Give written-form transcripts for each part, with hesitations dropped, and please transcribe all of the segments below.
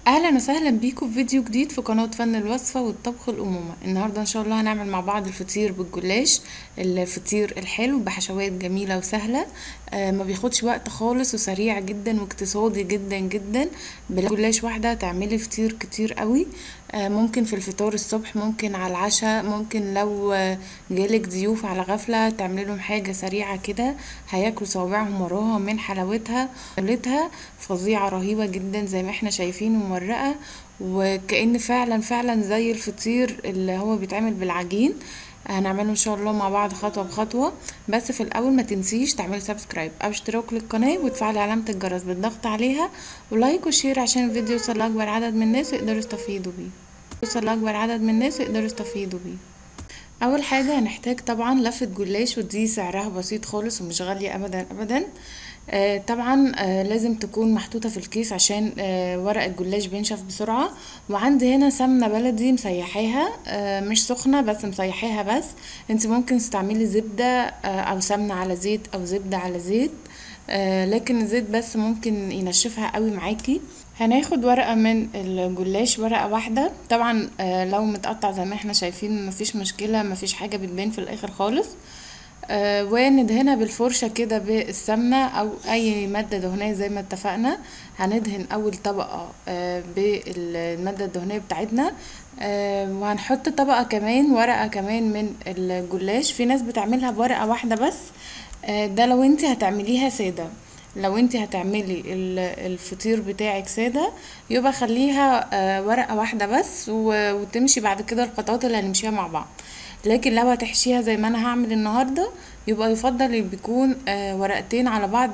اهلا وسهلا بيكم في فيديو جديد في قناة فن الوصفة والطبخ الأمومة. النهاردة ان شاء الله هنعمل مع بعض الفطير بالجلاش، الفطير الحلو بحشوات جميلة وسهلة. ما بياخدش وقت خالص وسريع جدا واقتصادي جدا جدا. بالجلاش واحدة تعملي فطير كتير قوي. ممكن في الفطار الصبح، ممكن على العشاء، ممكن لو جالك ضيوف على غفلة تعملي لهم حاجة سريعة كده هياكلوا صوابعهم وراها من حلاوتها. فظيعة رهيبة جدا زي ما احنا شايفين ومورقة، وكأن فعلا زي الفطير اللي هو بيتعمل بالعجين. هنعمله ان شاء الله مع بعض خطوة بخطوة. بس في الاول ما تنسيش تعملي سبسكرايب او اشتراك للقناة وتفعلي علامة الجرس بالضغط عليها، ولايك وشير عشان الفيديو يوصل لاكبر عدد من الناس يقدروا يستفيدوا بيه. اول حاجة هنحتاج طبعا لفة جلاش، ودي سعرها بسيط خالص ومش غالية ابدا ابدا. طبعا لازم تكون محطوطة في الكيس عشان ورق الجلاش بينشف بسرعة. وعندي هنا سمنة بلدي مسيحاها، مش سخنة بس مسيحاها بس. انت ممكن تستعملي زبدة او سمنة على زيت او زبدة على زيت، لكن الزيت بس ممكن ينشفها قوي معاكي. هناخد ورقة من الجلاش، ورقة واحدة طبعا. لو متقطع زي ما احنا شايفين مفيش مشكلة، مفيش حاجة بتبان في الاخر خالص. وندهنها بالفرشة كده بالسمنة او اي مادة دهنية زي ما اتفقنا. هندهن اول طبقة بالمادة الدهنية بتاعتنا، وهنحط طبقة كمان، ورقة كمان من الجلاش. في ناس بتعملها بورقة واحدة بس، ده لو انت هتعمليها سادة. لو انت هتعملي الفطير بتاعك سادة يبقى خليها ورقة واحدة بس، وتمشي بعد كده الخطوات اللي هنمشيها مع بعض. لكن لو هتحشيها زي ما انا هعمل النهاردة يبقى يفضل بيكون ورقتين على بعض،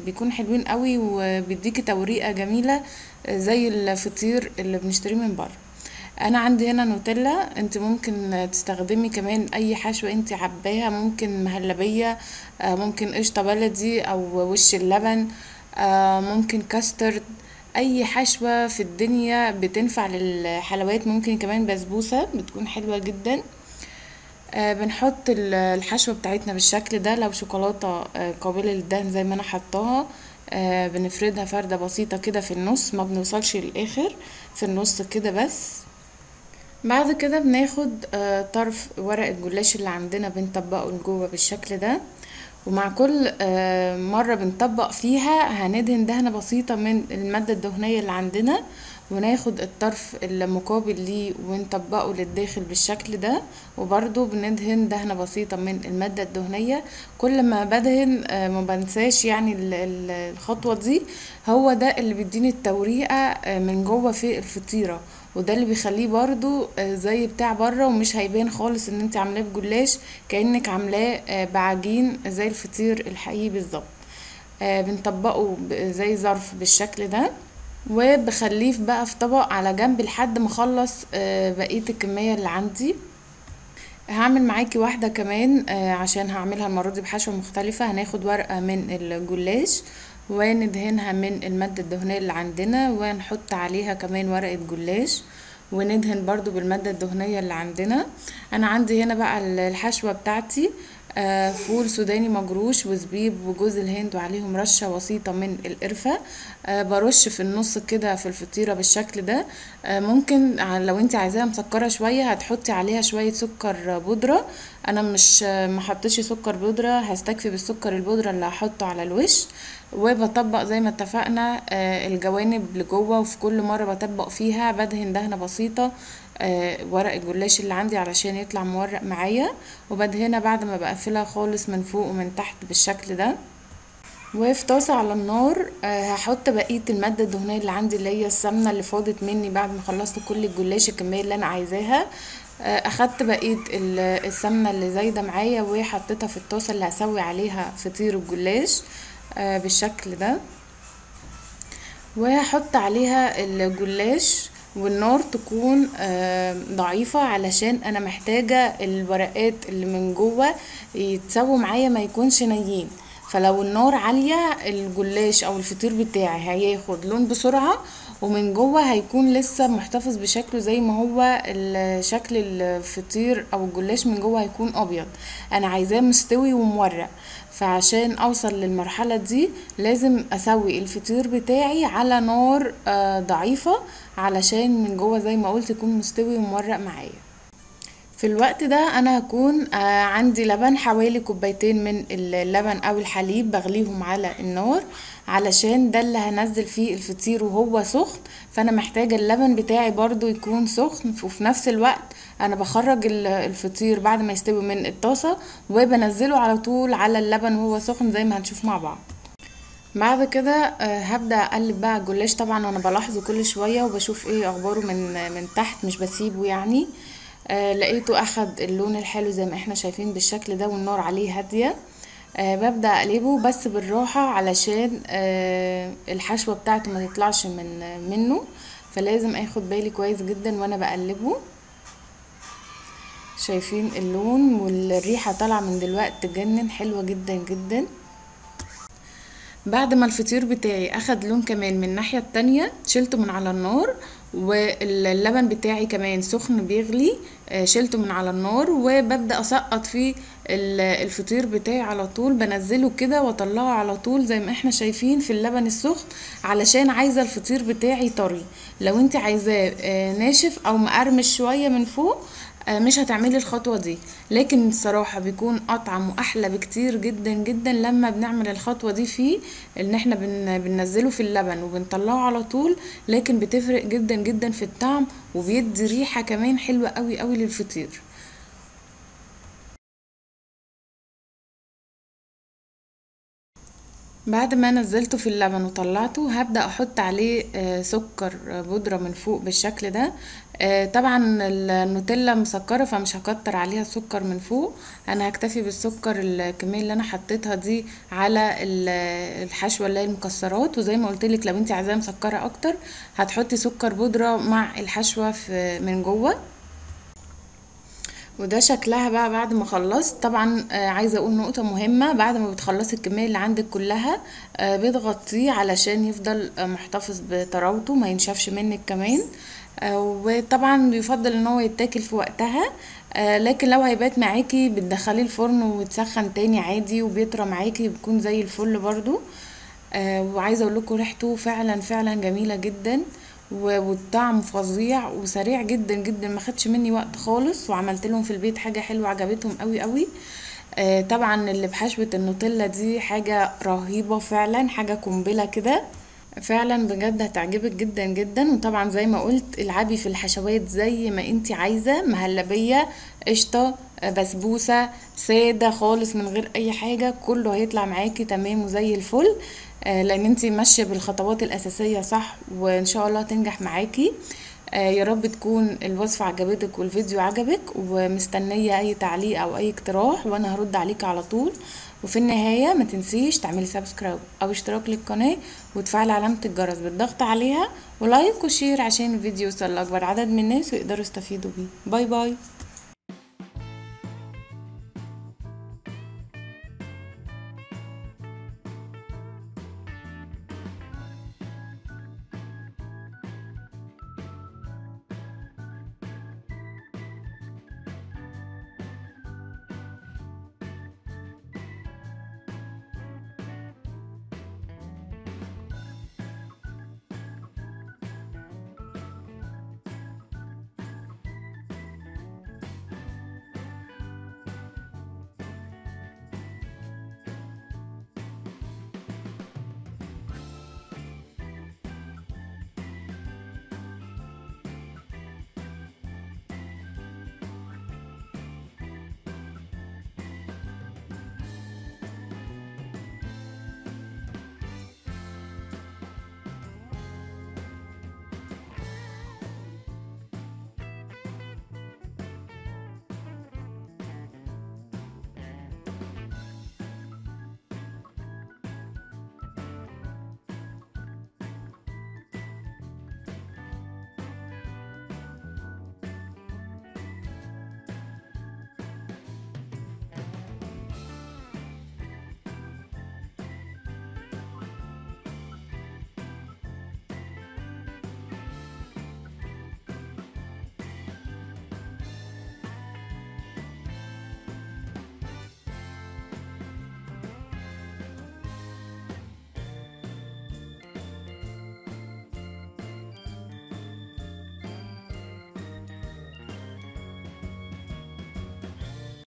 بيكون حلوين قوي وبيديكي توريقة جميلة زي الفطير اللي بنشتريه من بره. انا عندي هنا نوتيلا، انت ممكن تستخدمي كمان اي حشوة انت حباها، ممكن مهلبية، ممكن قشطة بلدي او وش اللبن، ممكن كاسترد. اي حشوة في الدنيا بتنفع للحلويات، ممكن كمان بسبوسة بتكون حلوة جدا. بنحط الحشوة بتاعتنا بالشكل ده. لو شوكولاتة قابلة للدهن زي ما انا حطاها، بنفردها فردة بسيطة كده في النص، ما بنوصلش للاخر، في النص كده بس. بعد كده بناخد طرف ورق الجلاش اللي عندنا بنطبقه لجوه بالشكل ده، ومع كل مرة بنطبق فيها هندهن دهنة بسيطة من المادة الدهنية اللي عندنا، وناخد الطرف المقابل ليه ونطبقه للداخل بالشكل ده، وبرضو بندهن دهنة بسيطة من المادة الدهنية. كل ما بدهن ما بنساش يعني الخطوة دي، هو ده اللي بيديني التوريقة من جوه في الفطيرة، وده اللي بيخليه برضو زي بتاع بره، ومش هيبان خالص ان انت عاملاه بجلاش، كأنك عاملاه بعجين زي الفطير الحقيقي بالظبط. بنطبقه زي ظرف بالشكل ده، وبخليه بقى في طبق على جنب لحد ما اخلص بقية الكمية اللي عندي. هعمل معاكي واحدة كمان عشان هعملها المرة دي بحشوة مختلفة. هناخد ورقة من الجلاش وندهنها من المادة الدهنية اللي عندنا، ونحط عليها كمان ورقة جلاش وندهن برضو بالمادة الدهنية اللي عندنا. انا عندي هنا بقى الحشوة بتاعتي فول سوداني مجروش وزبيب وجوز الهند وعليهم رشة بسيطة من القرفة. برش في النص كده في الفطيرة بالشكل ده. ممكن لو انت عايزاها مسكرة شوية هتحطي عليها شوية سكر بودرة. انا مش محطش سكر بودرة، هستكفي بالسكر البودرة اللي هحطه على الوش. وبطبق زي ما اتفقنا الجوانب لجوه، وفي كل مرة بطبق فيها بدهن دهنة بسيطة ورق الجلاش اللي عندي علشان يطلع مورق معايا، وبدهنها بعد ما بقفلها خالص من فوق ومن تحت بالشكل ده. وفي طاسة على النار هحط بقية المادة الدهنية اللي عندي، اللي هي السمنة اللي فاضت مني بعد ما خلصت كل الجلاش الكمية اللي انا عايزاها. اخدت بقية السمنة اللي زايدة معايا وحطيتها في الطاسة اللي هسوي عليها فطير الجلاش بالشكل ده، وهحط عليها الجلاش، والنار تكون ضعيفة علشان انا محتاجة الورقات اللي من جوه يتسووا معايا ما يكونش نيين. فلو النار عالية الجلاش او الفطير بتاعي هياخد لون بسرعة ومن جوه هيكون لسه محتفظ بشكله زي ما هو شكل الفطير او الجلاش من جوه هيكون ابيض. انا عايزاه مستوي ومورق، فعشان اوصل للمرحلة دي لازم اسوي الفطير بتاعي على نار ضعيفة، علشان من جوه زي ما قلت يكون مستوي ومورق معايا. في الوقت ده انا هكون عندي لبن، حوالي كوبايتين من اللبن او الحليب بغليهم على النار، علشان ده اللي هنزل فيه الفطير وهو سخن. فانا محتاجة اللبن بتاعي برضو يكون سخن، وفي نفس الوقت انا بخرج الفطير بعد ما يستوي من الطاسة وبنزله على طول على اللبن وهو سخن زي ما هنشوف مع بعض. بعد كده هبدأ اقلب بقى الجلاش طبعا، وانا بلاحظه كل شوية وبشوف ايه اخباره من تحت، مش بسيبه يعني. لقيته اخد اللون الحلو زي ما احنا شايفين بالشكل ده، والنار عليه هادية. ببدأ اقلبه بس بالراحة، علشان الحشوة بتاعته ما تطلعش منه، فلازم اخد بالي كويس جدا وانا بقلبه. شايفين اللون والريحة طالعة من دلوقتي تجنن، حلوة جدا جدا. بعد ما الفطير بتاعي اخد لون كمان من الناحية التانية، شلته من على النار، واللبن بتاعي كمان سخن بيغلي، شلته من على النار وببدأ اسقط فيه الفطير بتاعي على طول، بنزله كده واطلعه على طول زي ما احنا شايفين في اللبن السخن، علشان عايزة الفطير بتاعي طري. لو انت عايزاه ناشف او مقرمش شوية من فوق مش هتعملي الخطوة دي، لكن الصراحة بيكون اطعم واحلى بكتير جدا جدا لما بنعمل الخطوة دي فيه، ان احنا بننزله في اللبن وبنطلعه على طول. لكن بتفرق جدا جدا في الطعم، وبيدي ريحة كمان حلوة قوي قوي للفطير. بعد ما نزلته في اللبن وطلعته، هبدأ احط عليه سكر بودرة من فوق بالشكل ده. طبعا النوتيلا مسكرة فمش هكتر عليها سكر من فوق، انا هكتفي بالسكر الكمية اللي انا حطيتها دي على الحشوة اللي هي المكسرات. وزي ما قلتلك لو انت عايزاها مسكرة اكتر هتحطي سكر بودرة مع الحشوة من جوه. وده شكلها بقى بعد ما خلصت. طبعا عايزه اقول نقطه مهمه، بعد ما بتخلصي الكميه اللي عندك كلها بتغطيه علشان يفضل محتفظ بطراوته ما ينشفش منك كمان. وطبعا يفضل ان هو يتاكل في وقتها، لكن لو هيبات معاكي بتدخليه الفرن وتسخن تاني عادي وبيطرى معاكي بيكون زي الفل برضو. وعايزه اقول لكم ريحته فعلا فعلا جميله جدا، والطعم فظيع وسريع جدا جدا، ما خدش مني وقت خالص، وعملت لهم في البيت حاجه حلوه عجبتهم قوي قوي. طبعا اللي بحشوه النوتيلا دي حاجه رهيبه فعلا، حاجه قنبله كده فعلا بجد هتعجبك جدا جدا. وطبعا زي ما قلت العبي في الحشوات زي ما انتي عايزه، مهلبيه، قشطه، بسبوسه، ساده خالص من غير اي حاجه، كله هيطلع معاكي تمام وزي الفل. لان انتي ماشيه بالخطوات الاساسيه صح، وان شاء الله تنجح معاكي. يا رب تكون الوصفه عجبتك والفيديو عجبك، ومستنيه اي تعليق او اي اقتراح وانا هرد عليك على طول. وفي النهايه ما تنسيش تعملي سبسكرايب او اشتراك للقناه، وتفعلي علامه الجرس بالضغط عليها، ولايك وشير عشان الفيديو يوصل لاكبر عدد من الناس ويقدروا يستفيدوا بيه. باي باي.